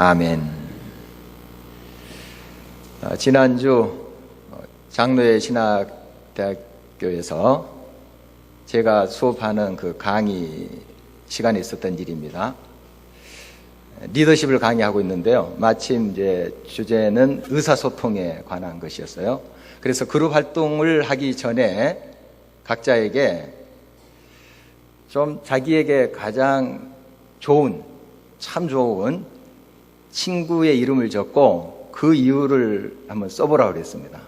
아멘. 지난주 장로의 신학대학교에서 제가 수업하는 그 강의 시간에 있었던 일입니다. 리더십을 강의하고 있는데요. 마침 이제 주제는 의사소통에 관한 것이었어요. 그래서 그룹 활동을 하기 전에 각자에게 좀 자기에게 가장 좋은, 참 좋은 친구의 이름을 적고 그 이유를 한번 써보라고 그랬습니다.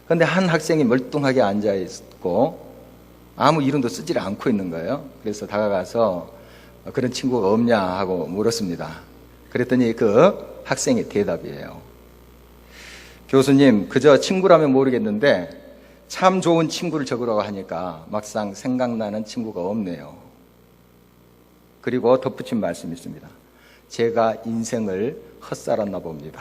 그런데 한 학생이 멀뚱하게 앉아 있고 아무 이름도 쓰지를 않고 있는 거예요. 그래서 다가가서 그런 친구가 없냐 하고 물었습니다. 그랬더니 그 학생의 대답이에요. 교수님, 그저 친구라면 모르겠는데 참 좋은 친구를 적으라고 하니까 막상 생각나는 친구가 없네요. 그리고 덧붙인 말씀이 있습니다. 제가 인생을 헛살았나 봅니다.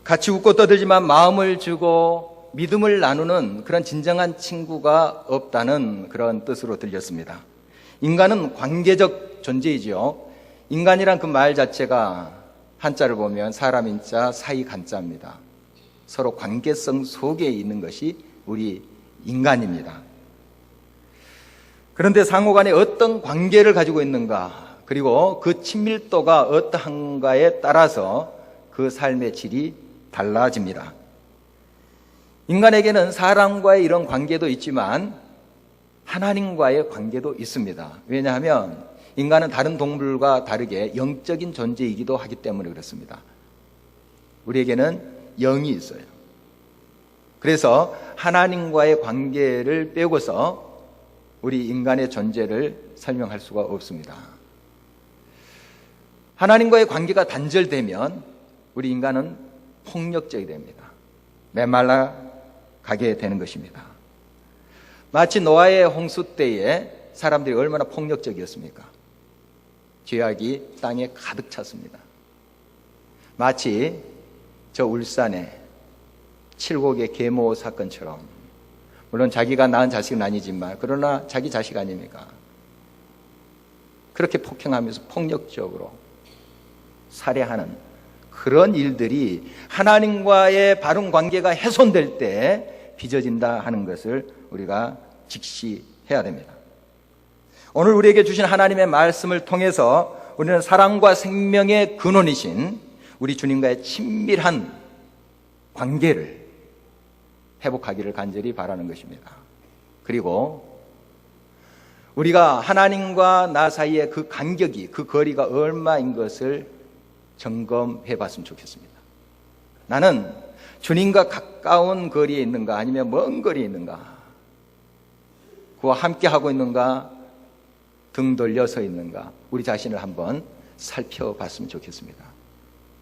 같이 웃고 떠들지만 마음을 주고 믿음을 나누는 그런 진정한 친구가 없다는 그런 뜻으로 들렸습니다. 인간은 관계적 존재이지요. 인간이란 그 말 자체가 한자를 보면 사람 인자 사이 간자입니다. 서로 관계성 속에 있는 것이 우리 인간입니다. 그런데 상호간에 어떤 관계를 가지고 있는가, 그리고 그 친밀도가 어떠한가에 따라서 그 삶의 질이 달라집니다. 인간에게는 사람과의 이런 관계도 있지만 하나님과의 관계도 있습니다. 왜냐하면 인간은 다른 동물과 다르게 영적인 존재이기도 하기 때문에 그렇습니다. 우리에게는 영이 있어요. 그래서 하나님과의 관계를 빼고서 우리 인간의 존재를 설명할 수가 없습니다. 하나님과의 관계가 단절되면 우리 인간은 폭력적이 됩니다. 메말라 가게 되는 것입니다. 마치 노아의 홍수 때에 사람들이 얼마나 폭력적이었습니까? 죄악이 땅에 가득 찼습니다. 마치 저 울산의 칠곡의 계모 사건처럼, 물론 자기가 낳은 자식은 아니지만 그러나 자기 자식 아닙니까? 그렇게 폭행하면서 폭력적으로 살해하는 그런 일들이 하나님과의 바른 관계가 훼손될 때 빚어진다 하는 것을 우리가 직시해야 됩니다. 오늘 우리에게 주신 하나님의 말씀을 통해서 우리는 사랑과 생명의 근원이신 우리 주님과의 친밀한 관계를 회복하기를 간절히 바라는 것입니다. 그리고 우리가 하나님과 나 사이의 그 간격이, 그 거리가 얼마인 것을 점검해 봤으면 좋겠습니다. 나는 주님과 가까운 거리에 있는가 아니면 먼 거리에 있는가, 그와 함께 하고 있는가 등 돌려 서 있는가, 우리 자신을 한번 살펴봤으면 좋겠습니다.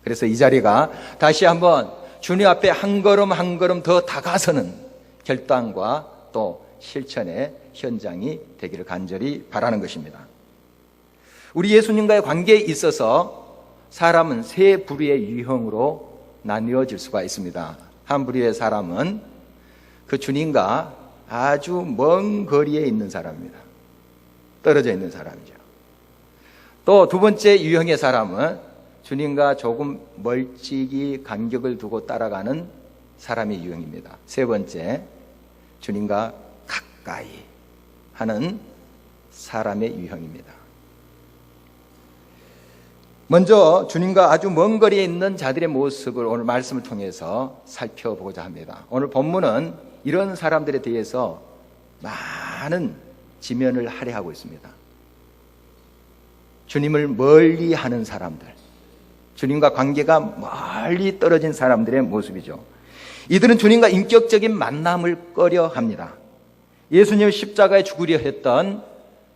그래서 이 자리가 다시 한번 주님 앞에 한 걸음 한 걸음 더 다가서는 결단과 또 실천의 현장이 되기를 간절히 바라는 것입니다. 우리 예수님과의 관계에 있어서 사람은 세 부류의 유형으로 나뉘어질 수가 있습니다. 한 부류의 사람은 그 주님과 아주 먼 거리에 있는 사람입니다. 떨어져 있는 사람이죠. 또 두 번째 유형의 사람은 주님과 조금 멀찍이 간격을 두고 따라가는 사람의 유형입니다. 세 번째, 주님과 가까이 하는 사람의 유형입니다. 먼저 주님과 아주 먼 거리에 있는 자들의 모습을 오늘 말씀을 통해서 살펴보고자 합니다. 오늘 본문은 이런 사람들에 대해서 많은 지면을 할애하고 있습니다. 주님을 멀리 하는 사람들, 주님과 관계가 멀리 떨어진 사람들의 모습이죠. 이들은 주님과 인격적인 만남을 꺼려합니다. 예수님을 십자가에 죽으려 했던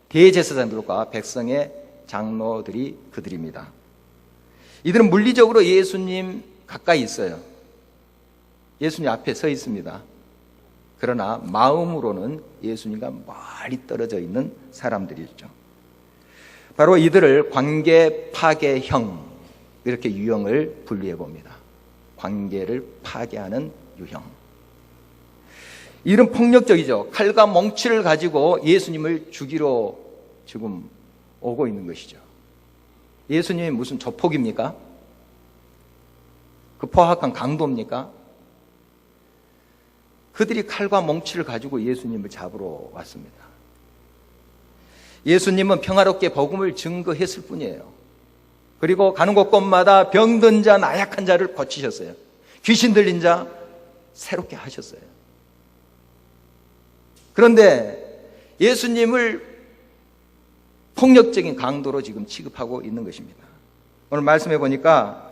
대제사장들과 백성의 장로들이 그들입니다. 이들은 물리적으로 예수님 가까이 있어요. 예수님 앞에 서 있습니다. 그러나 마음으로는 예수님과 멀리 떨어져 있는 사람들이죠. 바로 이들을 관계 파괴형, 이렇게 유형을 분류해 봅니다. 관계를 파괴하는 유형. 이들은 폭력적이죠. 칼과 몽치를 가지고 예수님을 죽이러 지금 오고 있는 것이죠. 예수님이 무슨 조폭입니까? 그 포악한 강도입니까? 그들이 칼과 몽치를 가지고 예수님을 잡으러 왔습니다. 예수님은 평화롭게 복음을 증거했을 뿐이에요. 그리고 가는 곳곳마다 병든 자, 나약한 자를 고치셨어요. 귀신 들린 자 새롭게 하셨어요. 그런데 예수님을 폭력적인 강도로 지금 취급하고 있는 것입니다. 오늘 말씀해 보니까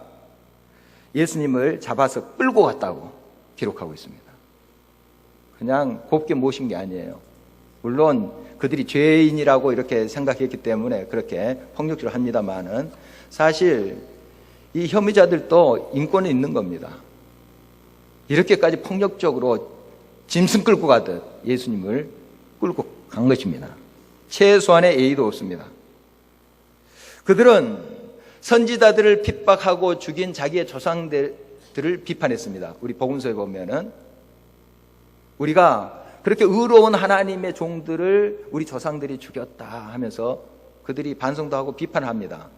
예수님을 잡아서 끌고 갔다고 기록하고 있습니다. 그냥 곱게 모신 게 아니에요. 물론 그들이 죄인이라고 이렇게 생각했기 때문에 그렇게 폭력적으로 합니다만은 사실 이 혐의자들도 인권이 있는 겁니다. 이렇게까지 폭력적으로 짐승 끌고 가듯 예수님을 끌고 간 것입니다. 최소한의 예의도 없습니다. 그들은 선지자들을 핍박하고 죽인 자기의 조상들을 비판했습니다. 우리 복음서에 보면은 우리가 그렇게 의로운 하나님의 종들을 우리 조상들이 죽였다 하면서 그들이 반성도 하고 비판을 합니다.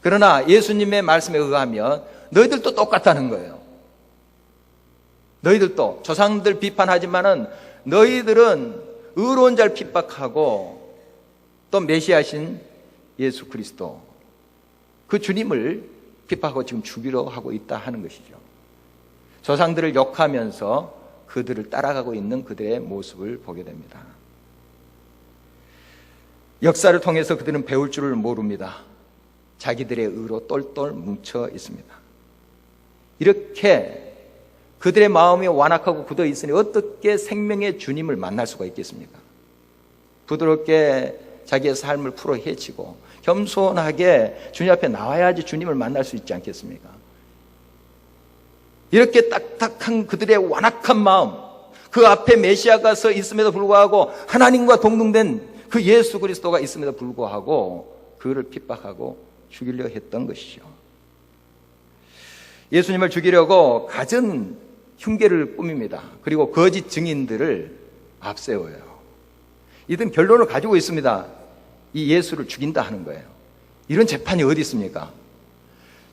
그러나 예수님의 말씀에 의하면 너희들도 똑같다는 거예요. 너희들도 조상들 비판하지만은 너희들은 의로운 자를 핍박하고 또 메시아신 예수 그리스도 그 주님을 핍박하고 지금 죽이려 하고 있다 하는 것이죠. 조상들을 욕하면서 그들을 따라가고 있는 그들의 모습을 보게 됩니다. 역사를 통해서 그들은 배울 줄을 모릅니다. 자기들의 의로 똘똘 뭉쳐 있습니다. 이렇게 그들의 마음이 완악하고 굳어 있으니 어떻게 생명의 주님을 만날 수가 있겠습니까? 부드럽게 자기의 삶을 풀어 헤치고 겸손하게 주님 앞에 나와야지 주님을 만날 수 있지 않겠습니까? 이렇게 딱딱한 그들의 완악한 마음, 그 앞에 메시아가 서 있음에도 불구하고 하나님과 동등된 그 예수 그리스도가 있음에도 불구하고 그를 핍박하고 죽이려 했던 것이죠. 예수님을 죽이려고 갖은 흉계를 꾸밉니다. 그리고 거짓 증인들을 앞세워요. 이들은 결론을 가지고 있습니다. 이 예수를 죽인다 하는 거예요. 이런 재판이 어디 있습니까?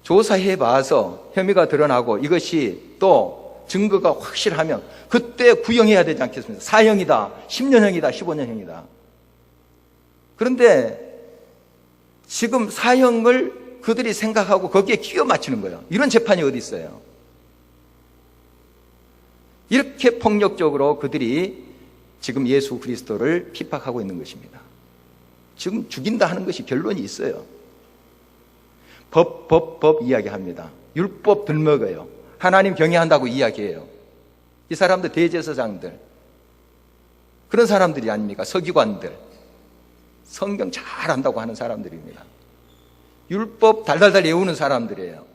조사해 봐서 혐의가 드러나고 이것이 또 증거가 확실하면 그때 구형해야 되지 않겠습니까? 사형이다, 10년형이다, 15년형이다. 그런데 지금 사형을 그들이 생각하고 거기에 끼워 맞추는 거예요. 이런 재판이 어디 있어요? 이렇게 폭력적으로 그들이 지금 예수 그리스도를 핍박하고 있는 것입니다. 지금 죽인다 하는 것이 결론이 있어요. 법 이야기합니다. 율법 들먹어요. 하나님 경외한다고 이야기해요. 이 사람들 대제사장들, 그런 사람들이 아닙니까? 서기관들, 성경 잘 안다고 하는 사람들입니다. 율법 달달달 외우는 사람들이에요.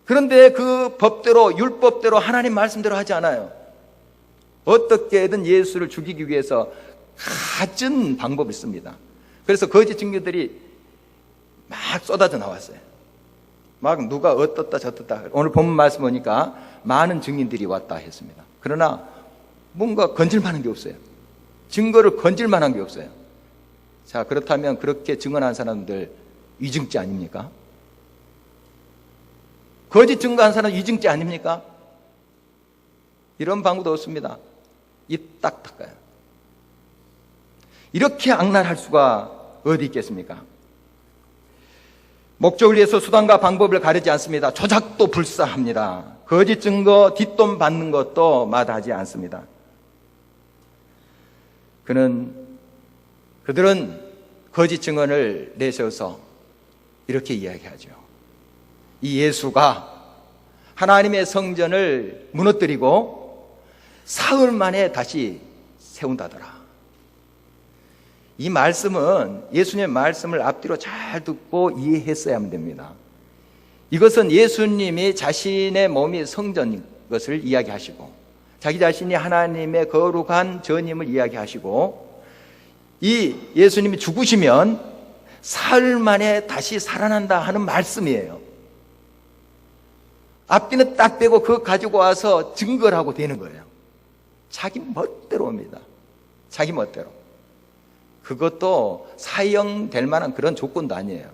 그런데 그 법대로, 율법대로, 하나님 말씀대로 하지 않아요. 어떻게든 예수를 죽이기 위해서 갖은 방법을 씁니다. 그래서 거짓 증거들이 막 쏟아져 나왔어요. 막 누가 어떻다 저떻다. 오늘 본문 말씀 보니까 많은 증인들이 왔다 했습니다. 그러나 뭔가 건질만한 게 없어요. 증거를 건질만한 게 없어요. 자, 그렇다면 그렇게 증언한 사람들 위증죄 아닙니까? 거짓 증거한 사람 위증죄 아닙니까? 이런 방법도 없습니다. 입 딱 닦아요. 이렇게 악랄할 수가 어디 있겠습니까? 목적을 위해서 수단과 방법을 가리지 않습니다. 조작도 불사합니다. 거짓 증거, 뒷돈 받는 것도 마다하지 않습니다. 그들은 거짓 증언을 내세워서 이렇게 이야기하죠. 이 예수가 하나님의 성전을 무너뜨리고 사흘 만에 다시 세운다더라. 이 말씀은 예수님의 말씀을 앞뒤로 잘 듣고 이해했어야만 됩니다. 이것은 예수님이 자신의 몸이 성전인 것을 이야기하시고 자기 자신이 하나님의 거룩한 전임을 이야기하시고 이 예수님이 죽으시면 사흘 만에 다시 살아난다 하는 말씀이에요. 앞뒤는 딱 빼고 그거 가지고 와서 증거를 하고 되는 거예요. 자기 멋대로 옵니다. 자기 멋대로. 그것도 사형될 만한 그런 조건도 아니에요.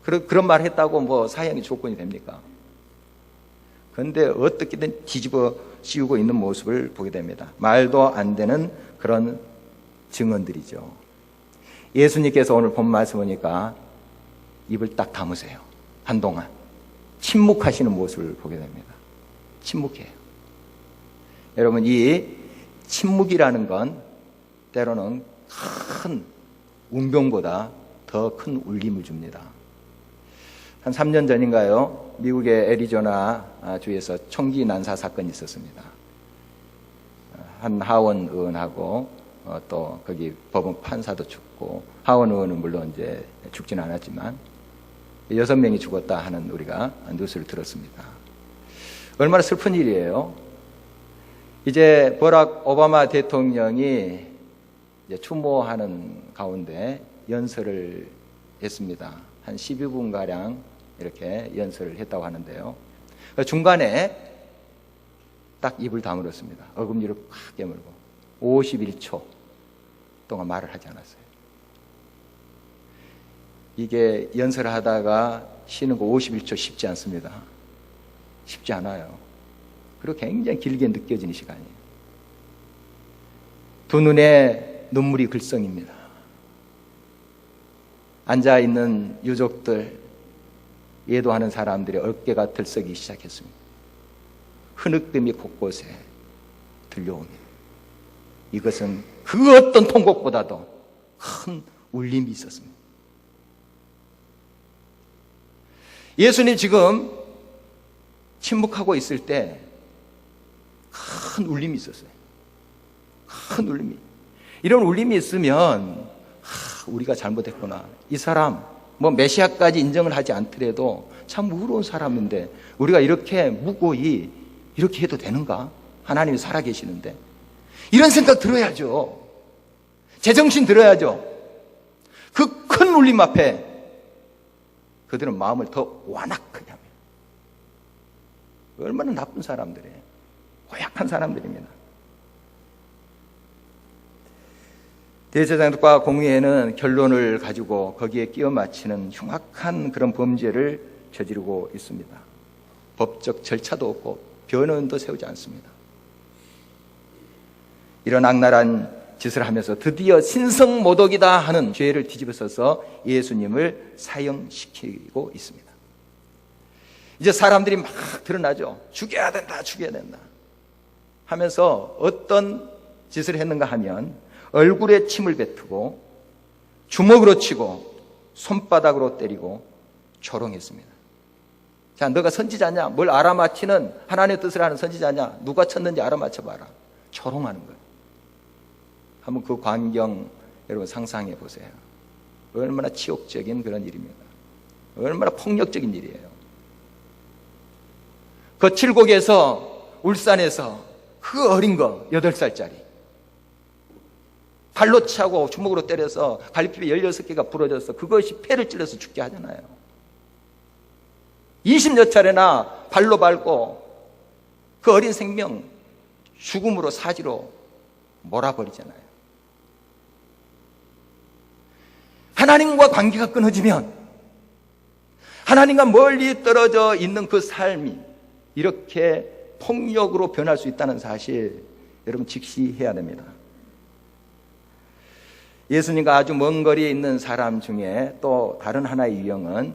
그런 말 했다고 뭐 사형이 조건이 됩니까? 그런데 어떻게든 뒤집어 씌우고 있는 모습을 보게 됩니다. 말도 안 되는 그런 증언들이죠. 예수님께서 오늘 본 말씀 보니까 입을 딱 다무세요. 한동안 침묵하시는 모습을 보게 됩니다. 침묵해요. 여러분, 이 침묵이라는 건 때로는 큰 운명보다 더 큰 울림을 줍니다. 한 3년 전인가요? 미국의 애리조나 주에서 총기 난사 사건이 있었습니다. 한 하원 의원하고 또 거기 법원 판사도 죽고, 하원 의원은 물론 이제 죽지는 않았지만 6명이 죽었다 하는 우리가 뉴스를 들었습니다. 얼마나 슬픈 일이에요. 이제 버락 오바마 대통령이 이제 추모하는 가운데 연설을 했습니다. 한 12분가량 이렇게 연설을 했다고 하는데요. 중간에 딱 입을 다물었습니다. 어금니를 팍 깨물고 51초 동안 말을 하지 않았어요. 이게 연설을 하다가 쉬는 거 51초 쉽지 않습니다. 쉽지 않아요. 그리고 굉장히 길게 느껴지는 시간이에요. 두 눈에 눈물이 글썽입니다. 앉아있는 유족들, 예도하는 사람들의 어깨가 들썩이기 시작했습니다. 흐느낌이 곳곳에 들려옵니다. 이것은 그 어떤 통곡보다도 큰 울림이 있었습니다. 예수님 지금 침묵하고 있을 때 큰 울림이 있었어요. 큰 울림이. 이런 울림이 있으면 우리가 잘못했구나. 이 사람 뭐 메시아까지 인정을 하지 않더라도 참 의로운 사람인데 우리가 이렇게 무고히 이렇게 해도 되는가? 하나님이 살아계시는데. 이런 생각 들어야죠. 제정신 들어야죠. 그 큰 울림 앞에 그들은 마음을 더 완악하게 합니다. 얼마나 나쁜 사람들이에요. 고약한 사람들입니다. 대제사장과 공의회는 결론을 가지고 거기에 끼워 맞추는 흉악한 그런 범죄를 저지르고 있습니다. 법적 절차도 없고 변호인도 세우지 않습니다. 이런 악랄한 짓을 하면서 드디어 신성모독이다 하는 죄를 뒤집어서서 예수님을 사형시키고 있습니다. 이제 사람들이 막 드러나죠. 죽여야 된다, 죽여야 된다 하면서 어떤 짓을 했는가 하면 얼굴에 침을 뱉고 주먹으로 치고 손바닥으로 때리고 조롱했습니다. 자, 너가 선지자냐? 뭘 알아맞히는 하나님의 뜻을 아는 선지자냐? 누가 쳤는지 알아맞혀봐라. 조롱하는 거예요. 한번 그 광경 여러분 상상해 보세요. 얼마나 치욕적인 그런 일입니다. 얼마나 폭력적인 일이에요. 거칠곡에서 울산에서 그 어린 거 8살짜리 발로 차고 주먹으로 때려서 갈비뼈 16개가 부러져서 그것이 폐를 찔러서 죽게 하잖아요. 20여 차례나 발로 밟고 그 어린 생명 죽음으로 사지로 몰아버리잖아요. 하나님과 관계가 끊어지면 하나님과 멀리 떨어져 있는 그 삶이 이렇게 폭력으로 변할 수 있다는 사실 여러분 직시해야 됩니다. 예수님과 아주 먼 거리에 있는 사람 중에 또 다른 하나의 유형은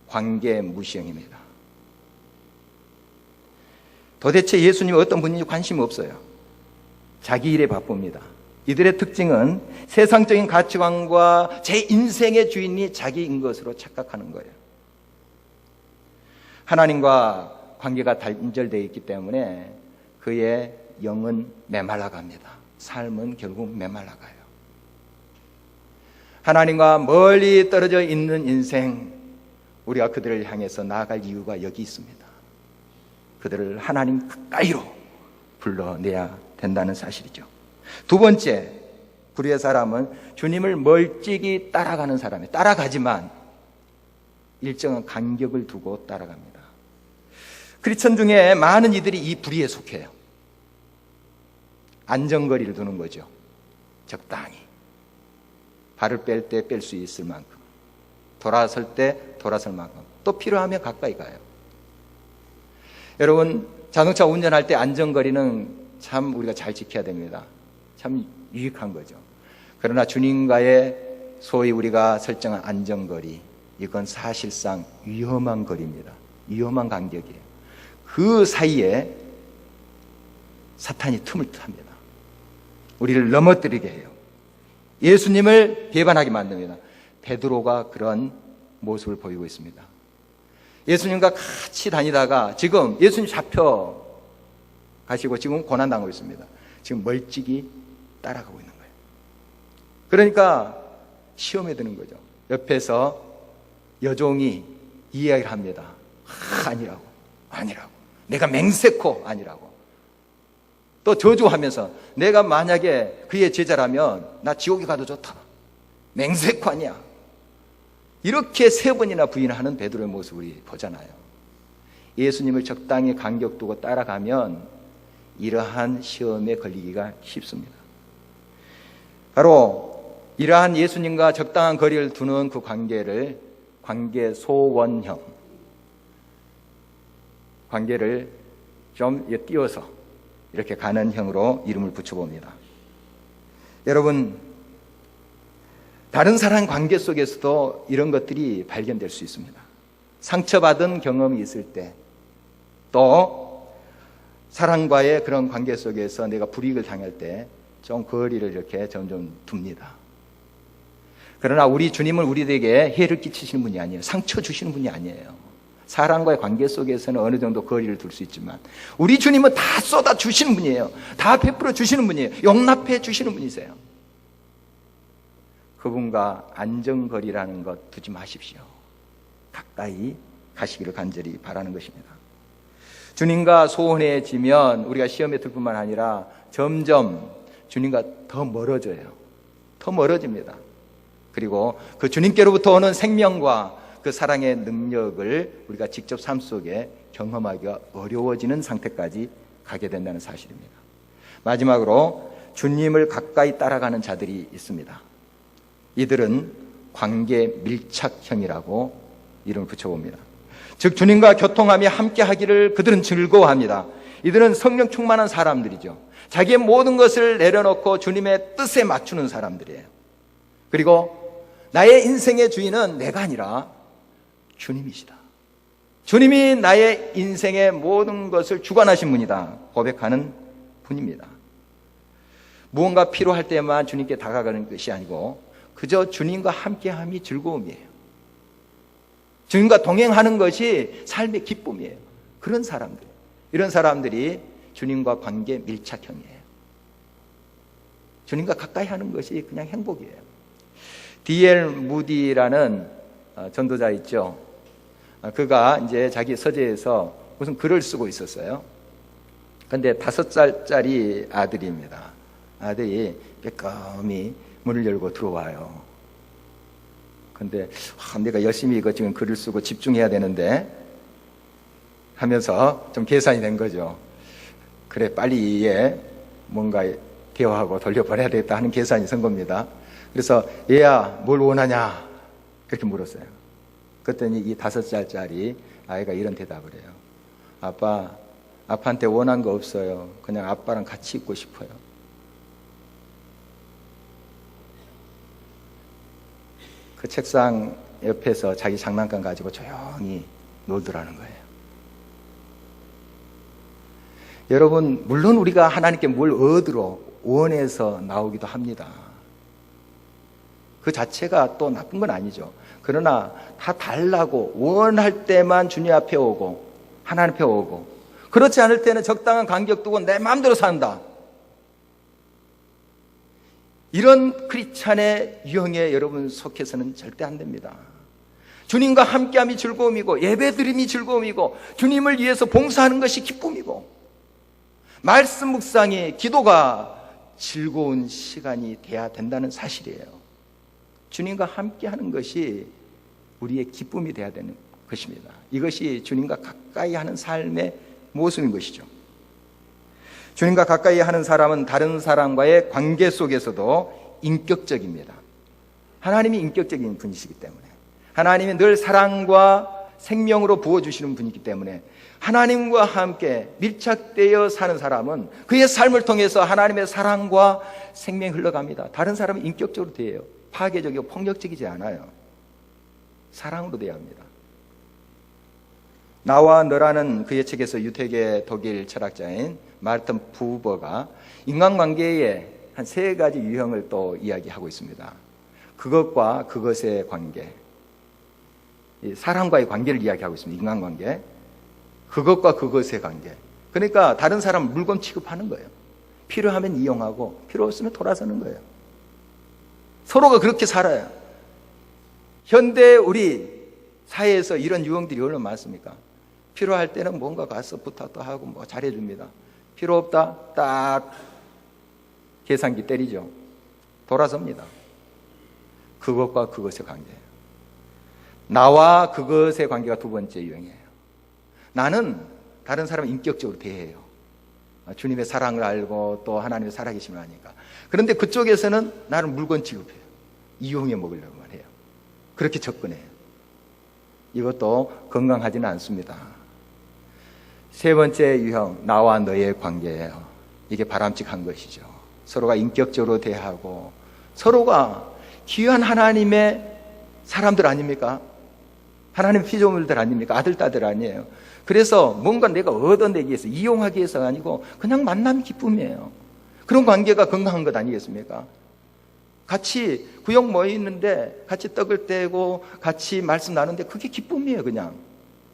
관계 무시형입니다. 도대체 예수님이 어떤 분인지 관심이 없어요. 자기 일에 바쁩니다. 이들의 특징은 세상적인 가치관과 제 인생의 주인이 자기인 것으로 착각하는 거예요. 하나님과 관계가 단절되어 있기 때문에 그의 영은 메말라갑니다. 삶은 결국 메말라가요. 하나님과 멀리 떨어져 있는 인생, 우리가 그들을 향해서 나아갈 이유가 여기 있습니다. 그들을 하나님 가까이로 불러내야 된다는 사실이죠. 두 번째, 불의의 사람은 주님을 멀찍이 따라가는 사람이에요. 따라가지만 일정한 간격을 두고 따라갑니다. 크리스천 중에 많은 이들이 이 불의에 속해요. 안전거리를 두는 거죠. 적당히 발을 뺄 때 뺄 수 있을 만큼, 돌아설 때 돌아설 만큼, 또 필요하면 가까이 가요. 여러분, 자동차 운전할 때 안전거리는 참 우리가 잘 지켜야 됩니다. 참 유익한 거죠. 그러나 주님과의 소위 우리가 설정한 안전거리, 이건 사실상 위험한 거리입니다. 위험한 간격이에요. 그 사이에 사탄이 틈을 탑니다. 우리를 넘어뜨리게 해요. 예수님을 배반하게 만듭니다. 베드로가 그런 모습을 보이고 있습니다. 예수님과 같이 다니다가 지금 예수님 잡혀 가시고 지금 고난당하고 있습니다. 지금 멀찍이 따라가고 있는 거예요. 그러니까 시험에 드는 거죠. 옆에서 여종이 이야기를 합니다. 아니라고. 내가 맹세코 아니라고. 또 저주하면서 내가 만약에 그의 제자라면 나 지옥에 가도 좋다. 맹세코 아니야. 이렇게 3번이나 부인하는 베드로의 모습을 우리 보잖아요. 예수님을 적당히 간격 두고 따라가면 이러한 시험에 걸리기가 쉽습니다. 바로 이러한 예수님과 적당한 거리를 두는 그 관계를 관계 소원형, 관계를 좀 띄워서 이렇게 가는 형으로 이름을 붙여봅니다. 여러분, 다른 사람 관계 속에서도 이런 것들이 발견될 수 있습니다. 상처받은 경험이 있을 때, 또 사랑과의 그런 관계 속에서 내가 불이익을 당할 때 좀 거리를 이렇게 점점 둡니다. 그러나 우리 주님은 우리에게 해를 끼치시는 분이 아니에요. 상처 주시는 분이 아니에요. 사람과의 관계 속에서는 어느 정도 거리를 둘 수 있지만 우리 주님은 다 쏟아 주시는 분이에요. 다 베풀어 주시는 분이에요. 용납해 주시는 분이세요. 그분과 안전거리라는 것 두지 마십시오. 가까이 가시기를 간절히 바라는 것입니다. 주님과 소원해지면 우리가 시험에 들 뿐만 아니라 점점 주님과 더 멀어져요. 더 멀어집니다. 그리고 그 주님께로부터 오는 생명과 그 사랑의 능력을 우리가 직접 삶 속에 경험하기가 어려워지는 상태까지 가게 된다는 사실입니다. 마지막으로 주님을 가까이 따라가는 자들이 있습니다. 이들은 관계 밀착형이라고 이름을 붙여봅니다. 즉 주님과 교통하며 함께 하기를 그들은 즐거워합니다. 이들은 성령 충만한 사람들이죠. 자기의 모든 것을 내려놓고 주님의 뜻에 맞추는 사람들이에요. 그리고 나의 인생의 주인은 내가 아니라 주님이시다. 주님이 나의 인생의 모든 것을 주관하신 분이다 고백하는 분입니다. 무언가 필요할 때만 주님께 다가가는 것이 아니고 그저 주님과 함께함이 즐거움이에요. 주님과 동행하는 것이 삶의 기쁨이에요. 그런 사람들, 이런 사람들이 주님과 관계 밀착형이에요. 주님과 가까이 하는 것이 그냥 행복이에요. D.L. 무디라는 전도자 있죠. 그가 이제 자기 서재에서 무슨 글을 쓰고 있었어요. 근데 5살짜리 아들입니다. 아들이 빼꼼히 문을 열고 들어와요. 근데 내가 열심히 이거 지금 글을 쓰고 집중해야 되는데 하면서 좀 계산이 된 거죠. 그래, 빨리 뭔가 대화하고 돌려보내야 되겠다 하는 계산이 선 겁니다. 그래서 얘야 뭘 원하냐 그렇게 물었어요. 그랬더니 이 5살짜리 아이가 이런 대답을 해요. 아빠한테 원한 거 없어요. 그냥 아빠랑 같이 있고 싶어요. 그 책상 옆에서 자기 장난감 가지고 조용히 놀더라는 거예요. 여러분, 물론 우리가 하나님께 뭘 얻으러 원해서 나오기도 합니다. 그 자체가 또 나쁜 건 아니죠. 그러나 다 달라고 원할 때만 주님 앞에 오고 하나님 앞에 오고 그렇지 않을 때는 적당한 간격 두고 내 마음대로 산다. 이런 크리스찬의 유형에 여러분 속해서는 절대 안 됩니다. 주님과 함께함이 즐거움이고 예배드림이 즐거움이고 주님을 위해서 봉사하는 것이 기쁨이고 말씀 묵상이 기도가 즐거운 시간이 돼야 된다는 사실이에요. 주님과 함께하는 것이 우리의 기쁨이 돼야 되는 것입니다. 이것이 주님과 가까이 하는 삶의 모습인 것이죠. 주님과 가까이 하는 사람은 다른 사람과의 관계 속에서도 인격적입니다. 하나님이 인격적인 분이시기 때문에, 하나님이 늘 사랑과 생명으로 부어주시는 분이기 때문에 하나님과 함께 밀착되어 사는 사람은 그의 삶을 통해서 하나님의 사랑과 생명이 흘러갑니다. 다른 사람은 인격적으로 대해요. 파괴적이고 폭력적이지 않아요. 사랑으로 대해야 합니다. 나와 너라는 그의 책에서 유택의 독일 철학자인 마르튼 부버가 인간관계의 한 3가지 유형을 또 이야기하고 있습니다. 그것과 그것의 관계, 사람과의 관계를 이야기하고 있습니다. 인간관계, 그것과 그것의 관계. 그러니까 다른 사람을 물건 취급하는 거예요. 필요하면 이용하고 필요 없으면 돌아서는 거예요. 서로가 그렇게 살아요. 현대 우리 사회에서 이런 유형들이 얼마나 많습니까? 필요할 때는 뭔가 가서 부탁도 하고 뭐 잘해줍니다. 필요 없다, 딱 계산기 때리죠. 돌아섭니다. 그것과 그것의 관계예요. 나와 그것의 관계가 2번째 유형이에요. 나는 다른 사람을 인격적으로 대해요. 주님의 사랑을 알고 또 하나님의 살아계심을 아니까. 그런데 그쪽에서는 나를 물건 취급해요. 이용해 먹으려고만 해요. 그렇게 접근해요. 이것도 건강하지는 않습니다. 3번째 유형, 나와 너의 관계예요. 이게 바람직한 것이죠. 서로가 인격적으로 대하고 서로가 귀한 하나님의 사람들 아닙니까? 하나님의 피조물들 아닙니까? 아들, 딸들 아니에요. 그래서 뭔가 내가 얻어내기 위해서, 이용하기 위해서가 아니고 그냥 만남이 기쁨이에요. 그런 관계가 건강한 것 아니겠습니까? 같이 구역 모여 있는데 같이 떡을 떼고 같이 말씀 나누는데 그게 기쁨이에요. 그냥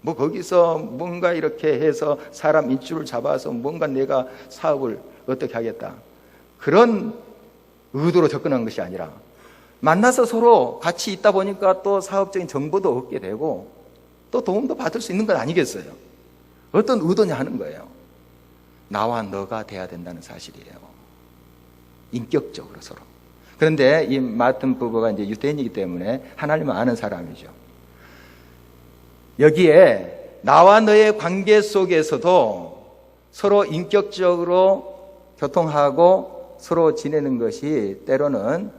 뭐 거기서 뭔가 이렇게 해서 사람 인줄을 잡아서 뭔가 내가 사업을 어떻게 하겠다, 그런 의도로 접근한 것이 아니라 만나서 서로 같이 있다 보니까 또 사업적인 정보도 얻게 되고 또 도움도 받을 수 있는 건 아니겠어요? 어떤 의도냐 하는 거예요. 나와 너가 돼야 된다는 사실이에요. 인격적으로 서로. 그런데 이 마르튼 부버가 이제 유대인이기 때문에 하나님을 아는 사람이죠. 여기에 나와 너의 관계 속에서도 서로 인격적으로 교통하고 서로 지내는 것이 때로는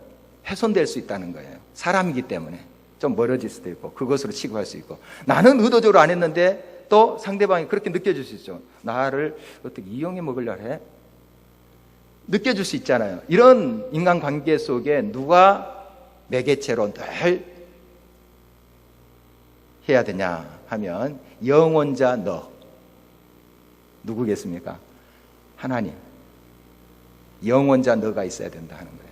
훼손될 수 있다는 거예요. 사람이기 때문에 좀 멀어질 수도 있고 그것으로 취급할 수 있고, 나는 의도적으로 안 했는데 또 상대방이 그렇게 느껴질 수 있죠. 나를 어떻게 이용해 먹으려고 해? 느껴질 수 있잖아요. 이런 인간관계 속에 누가 매개체로 늘 해야 되냐 하면 영원자 너, 누구겠습니까? 하나님. 영원자 너가 있어야 된다 하는 거예요.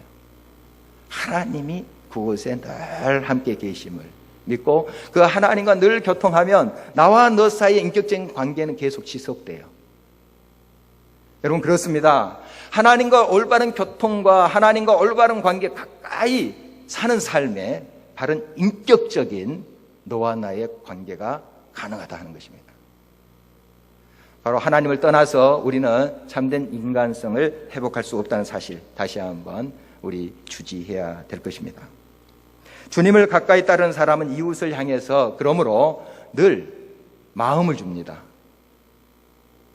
하나님이 그곳에 늘 함께 계심을 믿고 그 하나님과 늘 교통하면 나와 너 사이의 인격적인 관계는 계속 지속돼요. 여러분, 그렇습니다. 하나님과 올바른 교통과 하나님과 올바른 관계 가까이 사는 삶에 바른 인격적인 너와 나의 관계가 가능하다 하는 것입니다. 바로 하나님을 떠나서 우리는 참된 인간성을 회복할 수 없다는 사실, 다시 한번 우리 주지해야 될 것입니다. 주님을 가까이 따르는 사람은 이웃을 향해서 그러므로 늘 마음을 줍니다.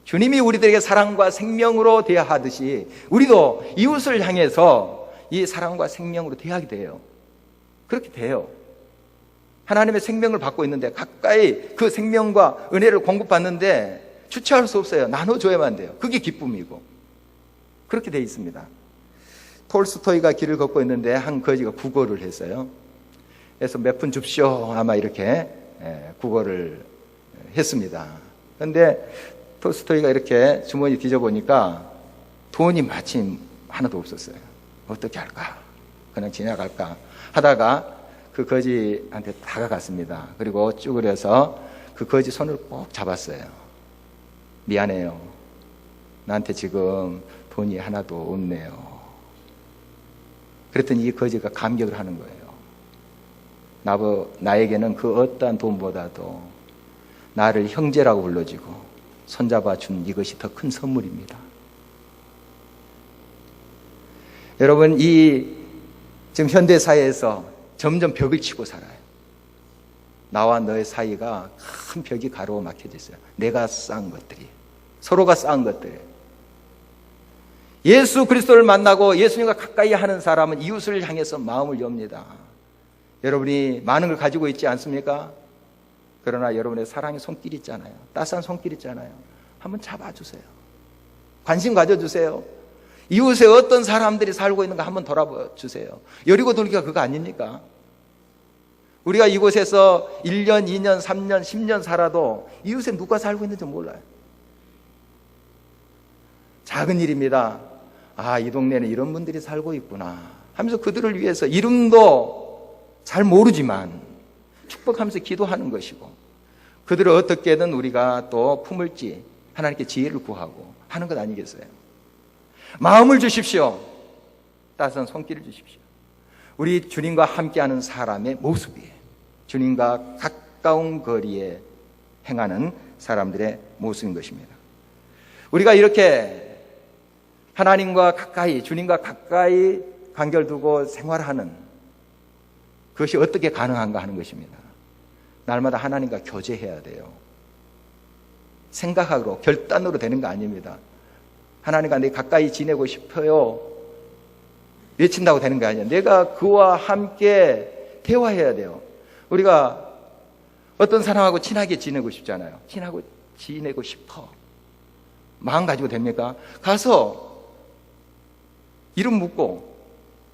주님이 우리들에게 사랑과 생명으로 대하듯이 우리도 이웃을 향해서 이 사랑과 생명으로 대하게 돼요. 그렇게 돼요. 하나님의 생명을 받고 있는데 가까이 그 생명과 은혜를 공급받는데 주체할 수 없어요. 나눠줘야만 돼요. 그게 기쁨이고 그렇게 돼 있습니다. 톨스토이가 길을 걷고 있는데 한 거지가 구걸을 했어요. 그래서 몇 푼 줍쇼 아마 이렇게 구걸을 했습니다. 그런데 톨스토이가 이렇게 주머니 뒤져보니까 돈이 마침 하나도 없었어요. 어떻게 할까? 그냥 지나갈까? 하다가 그 거지한테 다가갔습니다. 그리고 쭈그려서 그 거지 손을 꼭 잡았어요. 미안해요. 나한테 지금 돈이 하나도 없네요. 그랬더니 이 거지가 감격을 하는 거예요. 나에게는 그 어떠한 돈보다도 나를 형제라고 불러주고 손잡아 준 이것이 더 큰 선물입니다. 여러분, 이 지금 현대사회에서 점점 벽을 치고 살아요. 나와 너의 사이가 큰 벽이 가로막혀져 있어요. 내가 쌓은 것들이, 서로가 쌓은 것들. 예수 그리스도를 만나고 예수님과 가까이 하는 사람은 이웃을 향해서 마음을 엽니다. 여러분이 많은 걸 가지고 있지 않습니까? 그러나 여러분의 사랑의 손길 있잖아요. 따스한 손길 있잖아요. 한번 잡아주세요. 관심 가져주세요. 이웃에 어떤 사람들이 살고 있는가 한번 돌아봐 주세요. 여리고 돌기가 그거 아닙니까? 우리가 이곳에서 1년, 2년, 3년, 10년 살아도 이웃에 누가 살고 있는지 몰라요. 작은 일입니다. 아, 이 동네는 이런 분들이 살고 있구나 하면서 그들을 위해서 이름도 잘 모르지만 축복하면서 기도하는 것이고, 그들을 어떻게든 우리가 또 품을지 하나님께 지혜를 구하고 하는 것 아니겠어요? 마음을 주십시오. 따스한 손길을 주십시오. 우리 주님과 함께하는 사람의 모습이에요. 주님과 가까운 거리에 행하는 사람들의 모습인 것입니다. 우리가 이렇게 하나님과 가까이, 주님과 가까이 관계를 두고 생활하는 그것이 어떻게 가능한가 하는 것입니다. 날마다 하나님과 교제해야 돼요. 생각하고 결단으로 되는 거 아닙니다. 하나님과 내 가까이 지내고 싶어요 외친다고 되는 게 아니에요. 내가 그와 함께 대화해야 돼요. 우리가 어떤 사람하고 친하게 지내고 싶잖아요. 친하고 지내고 싶어. 마음 가지고 됩니까? 가서 이름 묻고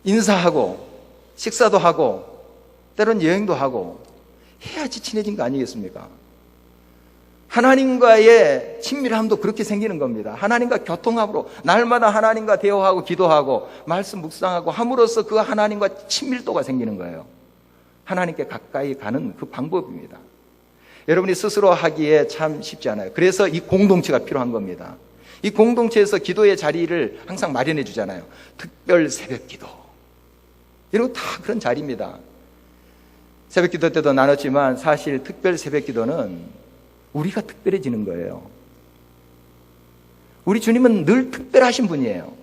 인사하고 식사도 하고 때론 여행도 하고 해야지 친해진 거 아니겠습니까? 하나님과의 친밀함도 그렇게 생기는 겁니다. 하나님과 교통함으로 날마다 하나님과 대화하고 기도하고 말씀 묵상하고 함으로써 그 하나님과 친밀도가 생기는 거예요. 하나님께 가까이 가는 그 방법입니다. 여러분이 스스로 하기에 참 쉽지 않아요. 그래서 이 공동체가 필요한 겁니다. 이 공동체에서 기도의 자리를 항상 마련해 주잖아요. 특별 새벽 기도 이런 거 다 그런 자리입니다. 새벽 기도 때도 나눴지만 사실 특별 새벽 기도는 우리가 특별해지는 거예요. 우리 주님은 늘 특별하신 분이에요.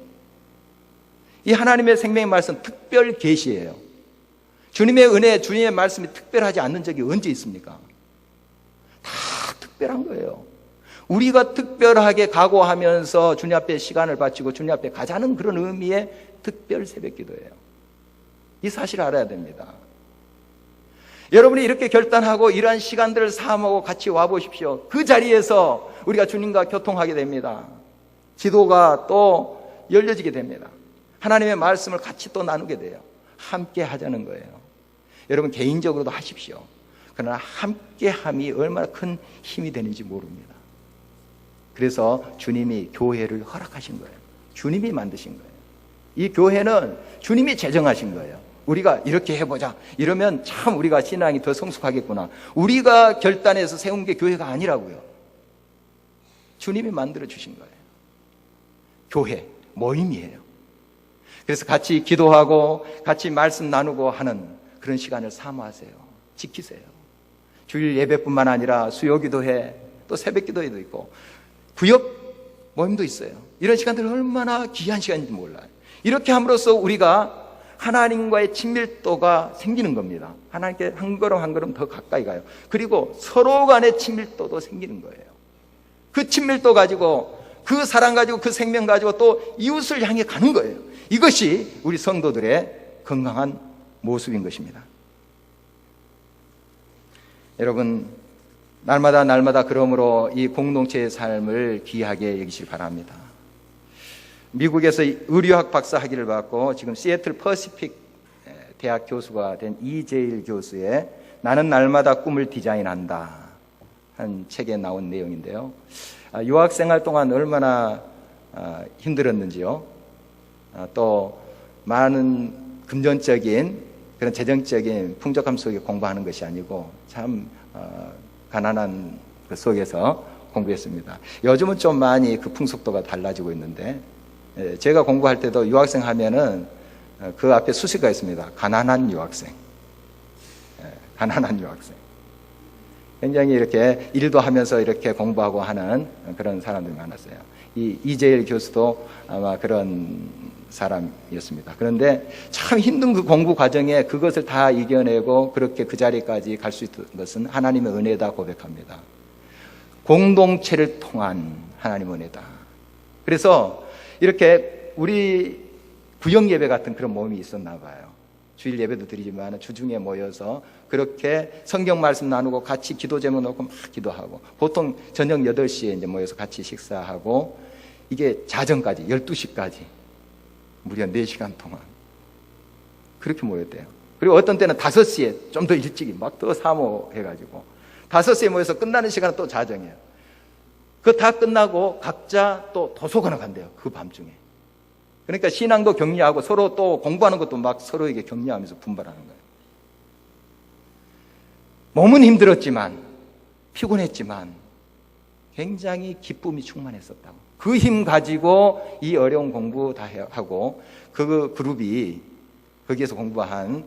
이 하나님의 생명의 말씀 특별 계시예요. 주님의 은혜, 주님의 말씀이 특별하지 않는 적이 언제 있습니까? 다 특별한 거예요. 우리가 특별하게 각오하면서 주님 앞에 시간을 바치고 주님 앞에 가자는 그런 의미의 특별 새벽 기도예요. 이 사실을 알아야 됩니다. 여러분이 이렇게 결단하고 이러한 시간들을 삼고 같이 와보십시오. 그 자리에서 우리가 주님과 교통하게 됩니다. 기도가 또 열려지게 됩니다. 하나님의 말씀을 같이 또 나누게 돼요. 함께 하자는 거예요. 여러분 개인적으로도 하십시오. 그러나 함께함이 얼마나 큰 힘이 되는지 모릅니다. 그래서 주님이 교회를 허락하신 거예요. 주님이 만드신 거예요. 이 교회는 주님이 제정하신 거예요. 우리가 이렇게 해보자 이러면 참 우리가 신앙이 더 성숙하겠구나. 우리가 결단해서 세운 게 교회가 아니라고요. 주님이 만들어 주신 거예요. 교회, 모임이에요. 그래서 같이 기도하고 같이 말씀 나누고 하는 그런 시간을 사모하세요. 지키세요. 주일 예배뿐만 아니라 수요기도회, 또 새벽기도회도 있고 구역 모임도 있어요. 이런 시간들 얼마나 귀한 시간인지 몰라요. 이렇게 함으로써 우리가 하나님과의 친밀도가 생기는 겁니다. 하나님께 한 걸음 한 걸음 더 가까이 가요. 그리고 서로 간의 친밀도도 생기는 거예요. 그 친밀도 가지고 그 사랑 가지고 그 생명 가지고 또 이웃을 향해 가는 거예요. 이것이 우리 성도들의 건강한 모습인 것입니다. 여러분 날마다 그러므로 이 공동체의 삶을 귀하게 여기시기 바랍니다. 미국에서 의료학 박사 학위를 받고 지금 시애틀 퍼시픽 대학 교수가 된 이재일 교수의 나는 날마다 꿈을 디자인한다 한 책에 나온 내용인데요. 유학생활 동안 얼마나 힘들었는지요. 또 많은 금전적인 그런 재정적인 풍족함 속에 공부하는 것이 아니고 참 가난한 그 속에서 공부했습니다. 요즘은 좀 많이 그 풍속도가 달라지고 있는데 제가 공부할 때도 유학생 하면은 그 앞에 수식어가 있습니다. 가난한 유학생. 가난한 유학생. 굉장히 이렇게 일도 하면서 이렇게 공부하고 하는 그런 사람들이 많았어요. 이 이재일 교수도 아마 그런 사람이었습니다. 그런데 참 힘든 그 공부 과정에 그것을 다 이겨내고 그렇게 그 자리까지 갈 수 있는 것은 하나님의 은혜다 고백합니다. 공동체를 통한 하나님의 은혜다. 그래서 이렇게 우리 구역 예배 같은 그런 모임이 있었나 봐요. 주일 예배도 드리지만 주중에 모여서 그렇게 성경 말씀 나누고 같이 기도 제목 놓고 막 기도하고, 보통 저녁 8시에 이제 모여서 같이 식사하고, 이게 자정까지 12시까지 무려 4시간 동안 그렇게 모였대요. 그리고 어떤 때는 5시에 좀 더 일찍이 막 더 사모해가지고 5시에 모여서 끝나는 시간은 또 자정이에요. 그거 다 끝나고 각자 또 도서관을 간대요, 그 밤중에. 그러니까 신앙도 격려하고 서로 또 공부하는 것도 막 서로에게 격려하면서 분발하는 거예요. 몸은 힘들었지만, 피곤했지만 굉장히 기쁨이 충만했었다고. 그 힘 가지고 이 어려운 공부 다 하고, 그 그룹이 거기에서 공부한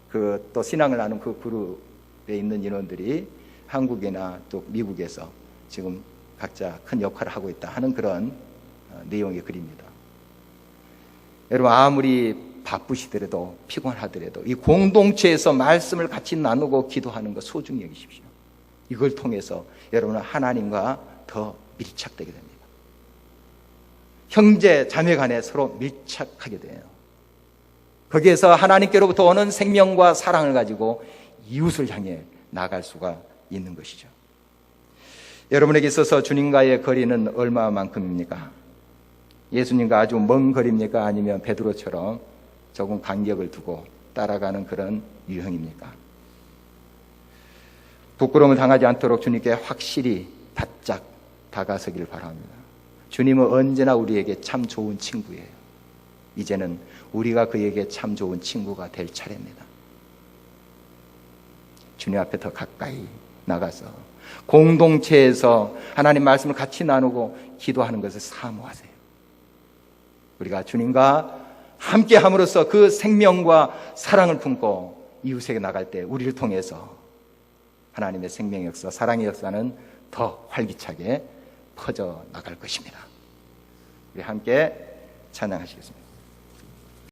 그 또 신앙을 나눈 그 그룹에 있는 인원들이 한국이나 또 미국에서 지금 각자 큰 역할을 하고 있다 하는 그런 내용의 글입니다. 여러분, 아무리 바쁘시더라도 피곤하더라도 이 공동체에서 말씀을 같이 나누고 기도하는 것 소중히 여기십시오. 이걸 통해서 여러분은 하나님과 더 밀착되게 됩니다. 형제 자매 간에 서로 밀착하게 돼요. 거기에서 하나님께로부터 오는 생명과 사랑을 가지고 이웃을 향해 나갈 수가 있는 것이죠. 여러분에게 있어서 주님과의 거리는 얼마만큼입니까? 예수님과 아주 먼 거리입니까? 아니면 베드로처럼 조금 간격을 두고 따라가는 그런 유형입니까? 부끄러움을 당하지 않도록 주님께 확실히 바짝 다가서길 바랍니다. 주님은 언제나 우리에게 참 좋은 친구예요. 이제는 우리가 그에게 참 좋은 친구가 될 차례입니다. 주님 앞에 더 가까이 나가서 공동체에서 하나님 말씀을 같이 나누고 기도하는 것을 사모하세요. 우리가 주님과 함께 함으로써 그 생명과 사랑을 품고 이웃에게 나갈 때 우리를 통해서 하나님의 생명의 역사, 사랑의 역사는 더 활기차게 퍼져 나갈 것입니다. 우리 함께 찬양하시겠습니다.